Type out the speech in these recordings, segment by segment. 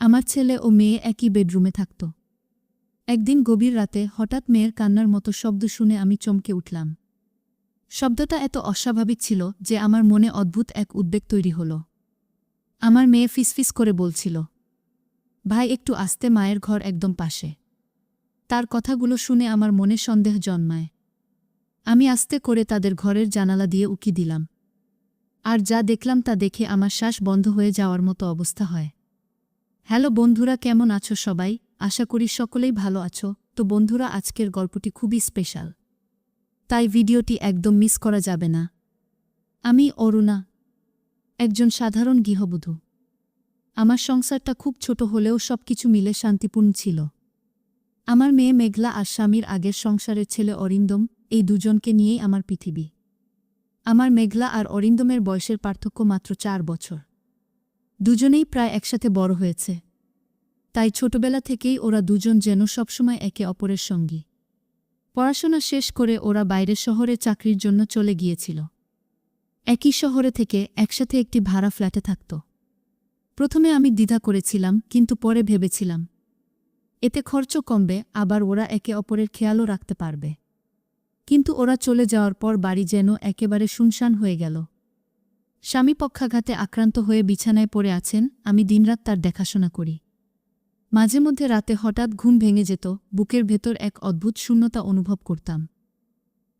আমার ছেলে ও মেয়ে একই বেডরুমে থাকত। একদিন গভীর রাতে হঠাৎ মেয়ের কান্নার মতো শব্দ শুনে আমি চমকে উঠলাম। শব্দটা এত অস্বাভাবিক ছিল যে আমার মনে অদ্ভুত এক উদ্বেগ তৈরি হল। আমার মেয়ে ফিসফিস করে বলছিল, ভাই একটু আস্তে, মায়ের ঘর একদম পাশে। তার কথাগুলো শুনে আমার মনে সন্দেহ জন্মায়। আমি আস্তে করে তাদের ঘরের জানালা দিয়ে উকি দিলাম। আর যা দেখলাম তা দেখে আমার শ্বাস বন্ধ হয়ে যাওয়ার মতো অবস্থা হয়। হ্যালো বন্ধুরা, কেমন আছো সবাই? আশা করি সকলেই ভালো আছো। তো বন্ধুরা, আজকের গল্পটি খুবই স্পেশাল, তাই ভিডিওটি একদম মিস করা যাবে না। আমি অরুণা, একজন সাধারণ গৃহবধূ। আমার সংসারটা খুব ছোট হলেও সবকিছু মিলে শান্তিপূর্ণ ছিল। আমার মেয়ে মেঘলা আর স্বামীর আগের সংসারের ছেলে অরিন্দম, এই দুজনকে নিয়েই আমার পৃথিবী। আমার মেঘলা আর অরিন্দমের বয়সের পার্থক্য মাত্র 4 বছর। দুজনেই প্রায় একসাথে বড় হয়েছে, তাই ছোটবেলা থেকেই ওরা দুজন যেন সবসময় একে অপরের সঙ্গী। পড়াশোনা শেষ করে ওরা বাইরের শহরে চাকরির জন্য চলে গিয়েছিল। একই শহরে থেকে একসাথে একটি ভাড়া ফ্ল্যাটে থাকত। প্রথমে আমি দ্বিধা করেছিলাম, কিন্তু পরে ভেবেছিলাম এতে খরচ কমবে, আবার ওরা একে অপরের খেয়ালও রাখতে পারবে। কিন্তু ওরা চলে যাওয়ার পর বাড়ি যেন একেবারে শুনশান হয়ে গেল। স্বামী পক্ষাঘাতে আক্রান্ত হয়ে বিছানায় পড়ে আছেন, আমি দিনরাত তার দেখাশোনা করি। মাঝে মধ্যে রাতে হঠাৎ ঘুম ভেঙে যেত, বুকের ভেতর এক অদ্ভুত শূন্যতা অনুভব করতাম।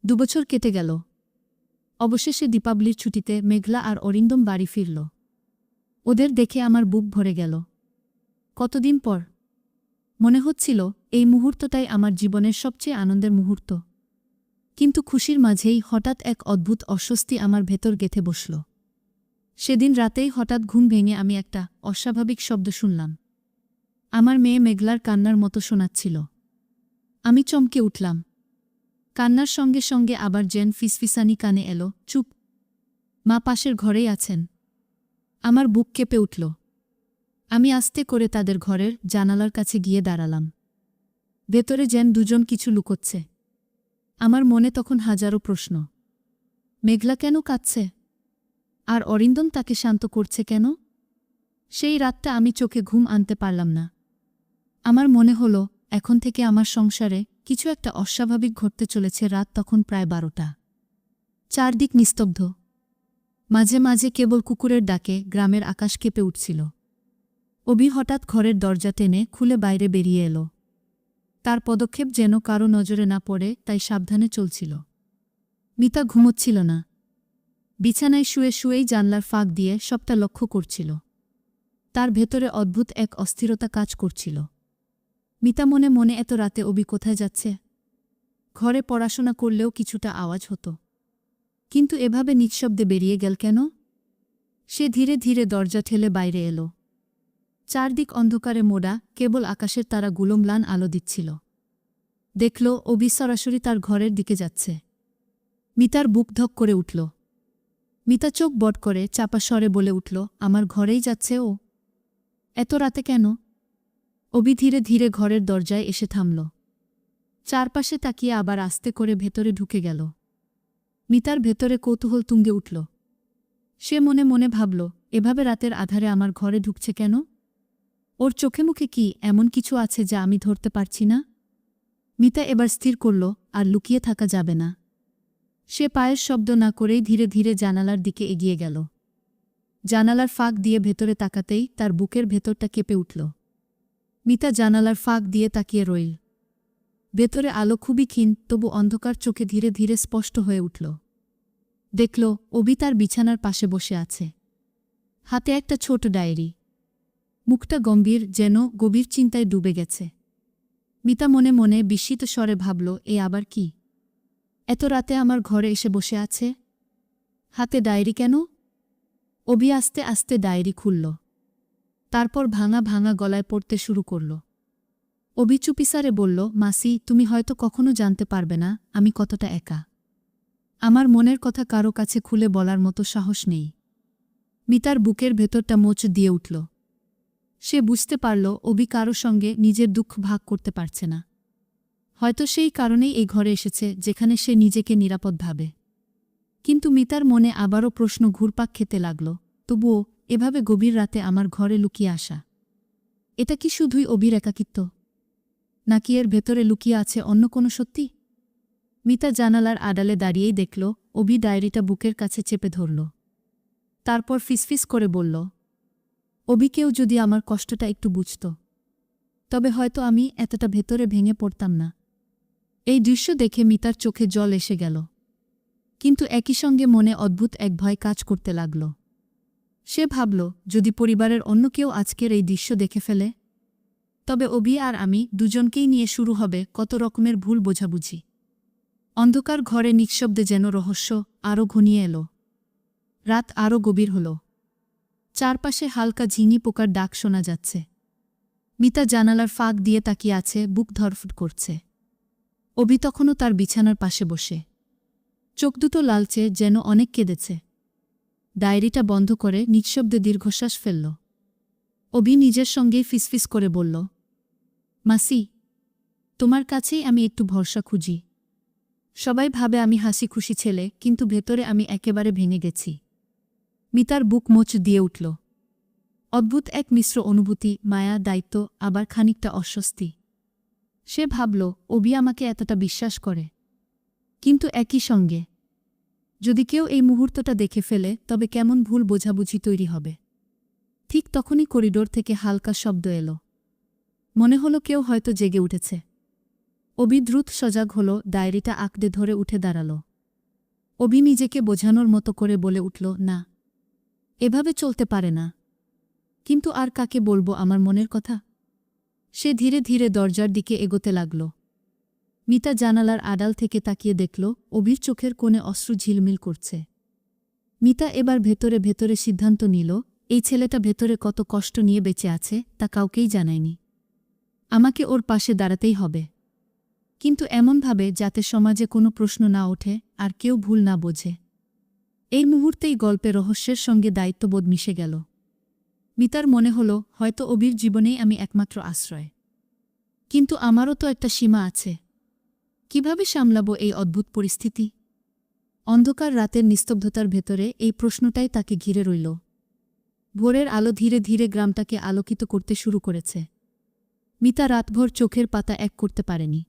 2 বছর কেটে গেল। অবশেষে দীপাবলির ছুটিতে মেঘলা আর অরিন্দম বাড়ি ফিরল। ওদের দেখে আমার বুক ভরে গেল। কতদিন পর! মনে হচ্ছিল এই মুহূর্তটাই আমার জীবনের সবচেয়ে আনন্দের মুহূর্ত। কিন্তু খুশির মাঝেই হঠাৎ এক অদ্ভুত অস্বস্তি আমার ভেতর গেঁথে বসল। সেদিন রাতেই হঠাৎ ঘুম ভেঙে আমি একটা অস্বাভাবিক শব্দ শুনলাম। আমার মেয়ে মেঘলার কান্নার মতো শোনাচ্ছিল। আমি চমকে উঠলাম। কান্নার সঙ্গে সঙ্গে আবার যেন ফিসফিসানি কানে এলো, চুপ, মা পাশের ঘরেই আছেন। আমার বুক কেঁপে উঠল। আমি আস্তে করে তাদের ঘরের জানালার কাছে গিয়ে দাঁড়ালাম। ভেতরে যেন দুজন কিছু লুকোচ্ছে। আমার মনে তখন হাজারো প্রশ্ন। মেঘলা কেন কাঁদছে? আর অরিন্দম তাকে শান্ত করছে কেন? সেই রাতটা আমি চোখে ঘুম আনতে পারলাম না। আমার মনে হলো এখন থেকে আমার সংসারে কিছু একটা অস্বাভাবিক ঘটতে চলেছে। রাত তখন প্রায় 12টা। চারদিক নিস্তব্ধ। মাঝে মাঝে কেবল কুকুরের ডাকে গ্রামের আকাশ কেঁপে উঠছিল। অভি হঠাৎ ঘরের দরজা টেনে খুলে বাইরে বেরিয়ে এলো। তার পদক্ষেপ যেন কারো নজরে না পড়ে, তাই সাবধানে চলছিল। মিতা ঘুমোচ্ছিল না। বিছানায় শুয়ে শুয়েই জানলার ফাঁক দিয়ে সবটা লক্ষ্য করছিল। তার ভেতরে অদ্ভুত এক অস্থিরতা কাজ করছিল। মিতা মনে মনে, এত রাতে অভি কোথায় যাচ্ছে? ঘরে পড়াশোনা করলেও কিছুটা আওয়াজ হতো, কিন্তু এভাবে নিঃশব্দে বেরিয়ে গেল কেন? সে ধীরে ধীরে দরজা ঠেলে বাইরে এলো। চারদিক অন্ধকারে মোড়া, কেবল আকাশের তারাগুলো ম্লান আলো দিচ্ছিল। দেখল অভি সরাসরি তার ঘরের দিকে যাচ্ছে। মিতার বুক ধক করে উঠল। মিতা চোখ বট করে চাপা স্বরে বলে উঠল, আমার ঘরেই যাচ্ছে ও? এত রাতে কেন? অভি ধীরে ধীরে ঘরের দরজায় এসে থামল। চারপাশে তাকিয়ে আবার আস্তে করে ভেতরে ঢুকে গেল। মিতার ভেতরে কৌতূহল তুঙ্গে উঠল। সে মনে মনে ভাবল, এভাবে রাতের আধারে আমার ঘরে ঢুকছে কেন? ওর চোখে মুখে কি এমন কিছু আছে যা আমি ধরতে পারছি না? মিতা এবার স্থির করল, আর লুকিয়ে থাকা যাবে না। সে পায়ের শব্দ না করেই ধীরে ধীরে জানালার দিকে এগিয়ে গেল। জানালার ফাঁক দিয়ে ভেতরে তাকাতেই তার বুকের ভেতরটা কেঁপে উঠল। মিতা জানালার ফাঁক দিয়ে তাকিয়ে রইল। ভেতরে আলো খুবই ক্ষীণ, তবু অন্ধকার চোখে ধীরে ধীরে স্পষ্ট হয়ে উঠল। দেখল অভি তার বিছানার পাশে বসে আছে। হাতে একটা ছোট ডায়েরি। মুখটা গম্ভীর, যেন গভীর চিন্তায় ডুবে গেছে। মিতা মনে মনে বিস্মিত স্বরে ভাবল, এ আবার কি? এত রাতে আমার ঘরে এসে বসে আছে? হাতে ডায়েরি কেন? অভি আস্তে আস্তে ডায়েরি খুলল। তারপর ভাঙা ভাঙা গলায় পড়তে শুরু করল। অভি চুপিসারে বলল, মাসি, তুমি হয়তো কখনো জানতে পারবে না আমি কতটা একা। আমার মনের কথা কারো কাছে খুলে বলার মতো সাহস নেই। মিতার বুকের ভেতরটা মোচ দিয়ে উঠল। সে বুঝতে পারল অভি কারো সঙ্গে নিজের দুঃখ ভাগ করতে পারছে না। হয়তো সেই কারণেই এই ঘরে এসেছে, যেখানে সে নিজেকে নিরাপদ ভাবে। কিন্তু মিতার মনে আবারও প্রশ্ন ঘুরপাক খেতে লাগল, তবুও এভাবে গভীর রাতে আমার ঘরে লুকিয়ে আসা। এটা কি শুধুই অবির একাকিত্ব, নাকি এর ভেতরে লুকিয়ে আছে অন্য কোনো সত্যি? মিতা জানালার আড়ালে দাঁড়িয়েই দেখল অভি ডায়েরিটা বুকের কাছে চেপে ধরল। তারপর ফিসফিস করে বলল, অভিকেও যদি আমার কষ্টটা একটু বুঝত, তবে হয়তো আমি এতটা ভেতরে ভেঙে পড়তাম না। এই দৃশ্য দেখে মিতার চোখে জল এসে গেল, কিন্তু একই সঙ্গে মনে অদ্ভুত এক ভয় কাজ করতে লাগল। সে ভাবল, যদি পরিবারের অন্য কেউ আজকের এই দৃশ্য দেখে ফেলে, তবে অভি আর আমি দুজনকেই নিয়ে শুরু হবে কত রকমের ভুল বোঝাবুঝি। অন্ধকার ঘরে নিঃশব্দে যেন রহস্য আরও ঘনিয়ে এল। রাত আরও গভীর হল। চারপাশে হালকা ঝিঙি পোকার ডাক শোনা যাচ্ছে। মিতা জানালার ফাঁক দিয়ে তাকিয়ে আছে, বুক ধরফট করছে। অভি তখনও তার বিছানার পাশে বসে, চোখ দুটো লালচে, যেন অনেক কেঁদেছে। ডায়েরিটা বন্ধ করে নিঃশব্দে দীর্ঘশ্বাস ফেলল। অভি নিজের সঙ্গেই ফিসফিস করে বলল, মাসি, তোমার কাছেই আমি একটু ভরসা খুঁজি। সবাই ভাবে আমি হাসি খুশি ছেলে, কিন্তু ভেতরে আমি একেবারে ভেঙে গেছি। মিতার বুক মোচ দিয়ে উঠল। অদ্ভুত এক মিশ্র অনুভূতি, মায়া, দায়িত্ব, আবার খানিকটা অস্বস্তি। সে ভাবল, অভি আমাকে এতটা বিশ্বাস করে, কিন্তু একই সঙ্গে যদি কেউ এই মুহূর্তটা দেখে ফেলে, তবে কেমন ভুল বোঝাবুঝি তৈরি হবে। ঠিক তখনই করিডোর থেকে হালকা শব্দ এল। মনে হলো কেউ হয়তো জেগে উঠেছে। অভি দ্রুত সজাগ হল, ডায়েরিটা আঁকড়ে ধরে উঠে দাঁড়াল। অভি নিজেকে বোঝানোর মতো করে বলে উঠল, না, এভাবে চলতে পারে না। কিন্তু আর কাকে বলবো আমার মনের কথা? সে ধীরে ধীরে দরজার দিকে এগোতে লাগল। মিতা জানালার আড়াল থেকে তাকিয়ে দেখল অভির চোখের কোণে অশ্রু ঝিলমিল করছে। মিতা এবার ভেতরে ভেতরে সিদ্ধান্ত নিল, এই ছেলেটা ভেতরে কত কষ্ট নিয়ে বেঁচে আছে তা কাউকেই জানায়নি। আমাকে ওর পাশে দাঁড়াতেই হবে, কিন্তু এমনভাবে যাতে সমাজে কোনো প্রশ্ন না ওঠে আর কেউ ভুল না বোঝে। এই মুহূর্তেই গল্পে রহস্যের সঙ্গে দায়িত্ববোধ মিশে গেল। মিতার মনে হল, হয়তো অভির জীবনেই আমি একমাত্র আশ্রয়, কিন্তু আমারও তো একটা সীমা আছে। কিভাবে সামলাবো এই অদ্ভুত পরিস্থিতি? অন্ধকার রাতের নিস্তব্ধতার ভেতরে এই প্রশ্নটাই তাকে ঘিরে রইল। ভোরের আলো ধীরে ধীরে গ্রামটাকে আলোকিত করতে শুরু করেছে। মিতা রাতভর চোখের পাতা এক করতে পারেনি।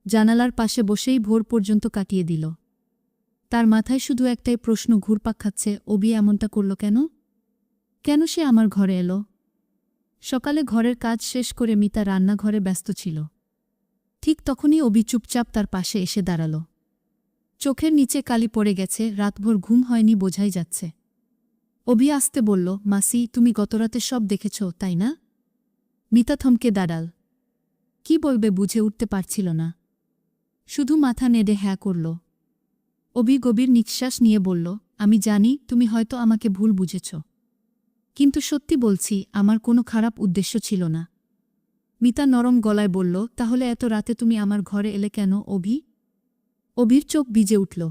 জানালার পাশে বসেই ভোর পর্যন্ত কাটিয়ে দিল। তার মাথায় শুধু একটাই প্রশ্ন ঘুরপাক খাচ্ছে, অভি এমনটা করল কেন? কেন সে আমার ঘরে এলো? সকালে ঘরের কাজ শেষ করে মিতা রান্নাঘরে ব্যস্ত ছিল। ঠিক তখনই অভি চুপচাপ তার পাশে এসে দাঁড়াল। চোখের নিচে কালি পড়ে গেছে, রাতভর ঘুম হয়নি বোঝাই যাচ্ছে। অভি আস্তে বলল, মাসি, তুমি গতরাতে সব দেখেছ, তাই না? মিতা থমকে দাঁড়াল। কি বলবে বুঝে উঠতে পারছিল না, শুধু মাথা নেড়ে হ্যাঁ করল। অভি গভীর নিঃশ্বাস নিয়ে বলল, আমি জানি তুমি হয়তো আমাকে ভুল বুঝেছ, কিন্তু সত্যি বলছি, আমার কোনো খারাপ উদ্দেশ্য ছিল না। মিতা নরম গলায় বলল, তাহলে এত রাতে তুমি আমার ঘরে এলে কেন অভি? অভির চোখ ভিজে উঠল।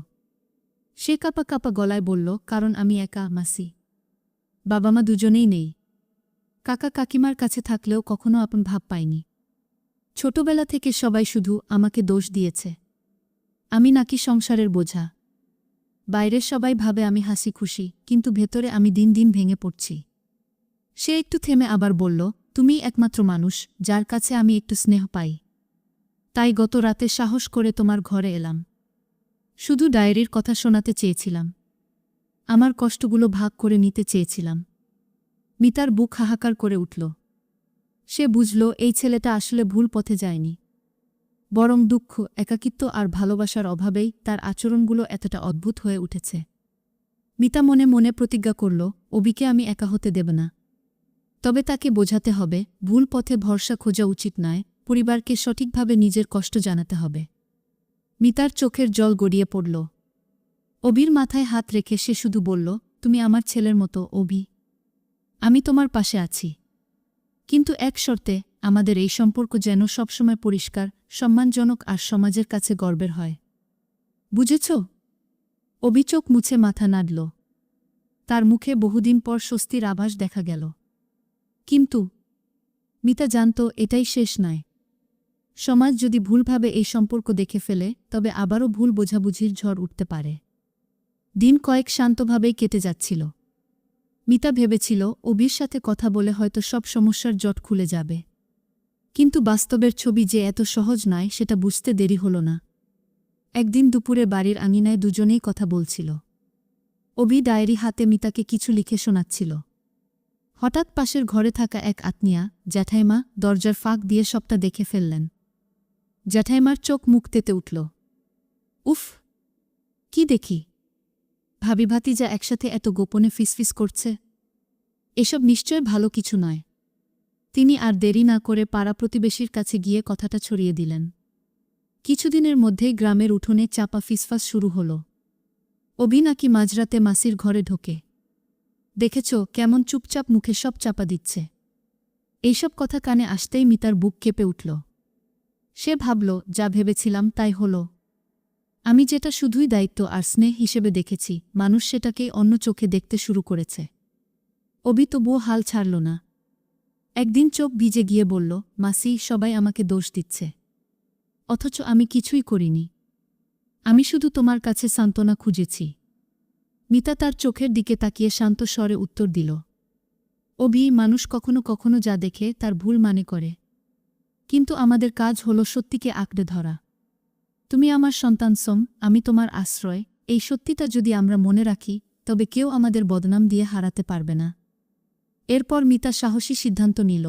সে কাঁপা কাঁপা গলায় বলল, কারণ আমি একা, মাসি। বাবা মা দুজনেই নেই। কাকা কাকিমার কাছে থাকলেও কখনো আপন ভাব পাইনি। ছোটবেলা থেকে সবাই শুধু আমাকে দোষ দিয়েছে, আমি নাকি সংসারের বোঝা। বাইরের সবাই ভাবে আমি হাসি খুশি, কিন্তু ভেতরে আমি দিন দিন ভেঙে পড়ছি। সে একটু থেমে আবার বলল, তুমিই একমাত্র মানুষ যার কাছে আমি একটু স্নেহ পাই। তাই গত রাতে সাহস করে তোমার ঘরে এলাম। শুধু ডায়েরির কথা শোনাতে চেয়েছিলাম, আমার কষ্টগুলো ভাগ করে নিতে চেয়েছিলাম। মিতার বুক হাহাকার করে উঠল। সে বুঝল, এই ছেলেটা আসলে ভুল পথে যায়নি, বরং দুঃখ, একাকিত্ব আর ভালোবাসার অভাবেই তার আচরণগুলো এতটা অদ্ভুত হয়ে উঠেছে। মিতা মনে মনে প্রতিজ্ঞা করল, অভিকে আমি একা হতে দেব না। তবে তাকে বোঝাতে হবে, ভুল পথে ভরসা খোঁজা উচিত নয়, পরিবারকে সঠিকভাবে নিজের কষ্ট জানাতে হবে। মিতার চোখের জল গড়িয়ে পড়ল। অভির মাথায় হাত রেখে সে শুধু বলল, তুমি আমার ছেলের মতো অভি, আমি তোমার পাশে আছি। কিন্তু এক শর্তে, আমাদের এই সম্পর্ক যেন সবসময় পরিষ্কার, সম্মানজনক আর সমাজের কাছে গর্বের হয়। বুঝেছ? অভি চোখ মুছে মাথা নাড়ল। তার মুখে বহুদিন পর স্বস্তির আভাস দেখা গেল। কিন্তু মিতা জানত, এটাই শেষ নয়। সমাজ যদি ভুলভাবে এই সম্পর্ক দেখে ফেলে, তবে আবারও ভুল বোঝাবুঝির ঝড় উঠতে পারে। দিন কয়েক শান্তভাবেই কেটে যাচ্ছিল। মিতা ভেবেছিল অভির সাথে কথা বলে হয়তো সব সমস্যার জট খুলে যাবে। কিন্তু বাস্তবের ছবি যে এত সহজ নয় সেটা বুঝতে দেরি হল না। একদিন দুপুরে বাড়ির আঙিনায় দুজনেই কথা বলছিল। অভি ডায়েরি হাতে মিতাকে কিছু লিখে শোনাচ্ছিল। হঠাৎ পাশের ঘরে থাকা এক আত্মীয়া জ্যাঠাইমা দরজার ফাঁক দিয়ে সবটা দেখে ফেললেন। জ্যাঠাইমার চোখ মুখ তেতে উঠল। উফ, কি দেখি! ভাবি ভাতিজা একসাথে এত গোপনে ফিসফিস করছে। এসব নিশ্চয় ভালো কিছু নয়। তিনি আর দেরি না করে পাড়া প্রতিবেশীর কাছে গিয়ে কথাটা ছড়িয়ে দিলেন। কিছুদিনের মধ্যেই গ্রামের উঠোনে চাপা ফিসফাস শুরু হল। অভি নাকি মাঝরাতে মাসির ঘরে ঢোকে। দেখেছ কেমন চুপচাপ মুখে সব চাপা দিচ্ছে। এইসব কথা কানে আসতেই মিতার বুক কেঁপে উঠল। সে ভাবল, যা ভেবেছিলাম তাই হল। আমি যেটা শুধুই দায়িত্ব আর স্নেহ হিসেবে দেখেছি, মানুষ সেটাকেই অন্য চোখে দেখতে শুরু করেছে। অভি তবুও হাল ছাড়ল না। একদিন চোখ ভিজে গিয়ে বলল, মাসি, সবাই আমাকে দোষ দিচ্ছে, অথচ আমি কিছুই করিনি। আমি শুধু তোমার কাছে সান্ত্বনা খুঁজেছি। মিতা তার চোখের দিকে তাকিয়ে শান্ত স্বরে উত্তর দিল, অভি, মানুষ কখনো কখনো যা দেখে তার ভুল মানে করে, কিন্তু আমাদের কাজ হল সত্যিকে আঁকড়ে ধরা। তুমি আমার সন্তান সোম, আমি তোমার আশ্রয়। এই সত্যিটা যদি আমরা মনে রাখি, তবে কেউ আমাদের বদনাম দিয়ে হারাতে পারবে না। এরপর মিতা সাহসী সিদ্ধান্ত নিল।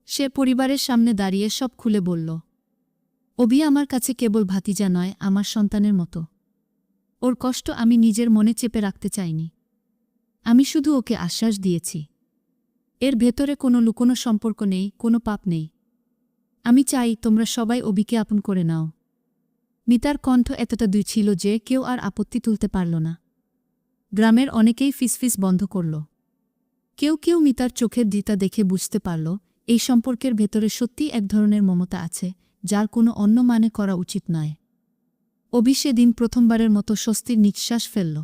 সে পরিবারের সামনে দাঁড়িয়ে সব খুলে বলল, অভি আমার কাছে কেবল ভাতিজা নয়, আমার সন্তানের মতো। ওর কষ্ট আমি নিজের মনে চেপে রাখতে চাইনি। আমি শুধু ওকে আশ্বাস দিয়েছি, এর ভেতরে কোনো লুকোনো সম্পর্ক নেই, কোনো পাপ নেই। আমি চাই তোমরা সবাই অভিকে আপন করে নাও। মিতার কণ্ঠ এতটা দুই ছিল যে কেউ আর আপত্তি তুলতে পারল না। গ্রামের অনেকেই ফিসফিস বন্ধ করল। কেউ কেউ মিতার চোখের দ্বিতা দেখে বুঝতে পারল, এই সম্পর্কের ভেতরে সত্যি এক ধরনের মমতা আছে, যার কোনো অন্য মানে করা উচিত নয়। অভি সেদিন প্রথমবারের মতো স্বস্তির নিঃশ্বাস ফেলল।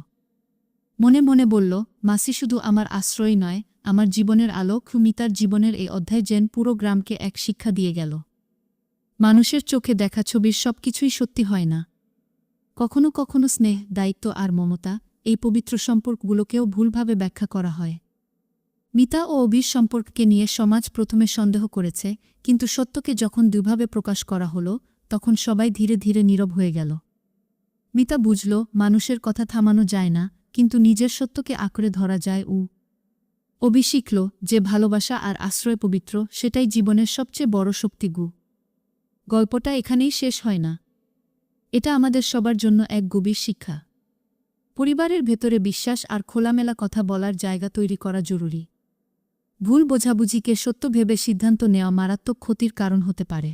মনে মনে বলল, মাসি শুধু আমার আশ্রয় নয়, আমার জীবনের আলো। মিতার জীবনের এই অধ্যায় যেন পুরো গ্রামকে এক শিক্ষা দিয়ে গেল। মানুষের চোখে দেখা ছবির সবকিছুই সত্যি হয় না। কখনো কখনো স্নেহ, দায়িত্ব আর মমতা, এই পবিত্র সম্পর্কগুলোকেও ভুলভাবে ব্যাখ্যা করা হয়। মিতা ও অভির সম্পর্ককে নিয়ে সমাজ প্রথমে সন্দেহ করেছে, কিন্তু সত্যকে যখন দুভাবে প্রকাশ করা হল, তখন সবাই ধীরে ধীরে নীরব হয়ে গেল। মিতা বুঝল, মানুষের কথা থামানো যায় না, কিন্তু নিজের সত্যকে আঁকড়ে ধরা যায়। অভি শিখল যে ভালোবাসা আর আশ্রয় পবিত্র, সেটাই জীবনের সবচেয়ে বড় শক্তিগু। গল্পটা এখানেই শেষ হয় না। এটা আমাদের সবার জন্য এক গভীর শিক্ষা। পরিবারের ভেতরে বিশ্বাস আর খোলামেলা কথা বলার জায়গা তৈরি করা জরুরি। ভুল বোঝাবুঝিকে সত্য ভেবে সিদ্ধান্ত নেওয়া মারাত্মক ক্ষতির কারণ হতে পারে।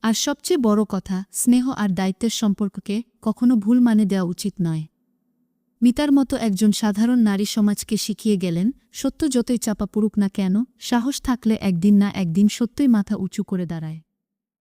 আর সবচেয়ে বড় কথা, স্নেহ আর দায়িত্বের সম্পর্ককে কখনো ভুল মানে দেওয়া উচিত নয়। মিতার মতো একজন সাধারণ নারী সমাজকে শিখিয়ে গেলেন, সত্য যতই চাপা পড়ুক না কেন, সাহস থাকলে একদিন না একদিন সত্যই মাথা উঁচু করে দাঁড়ায়।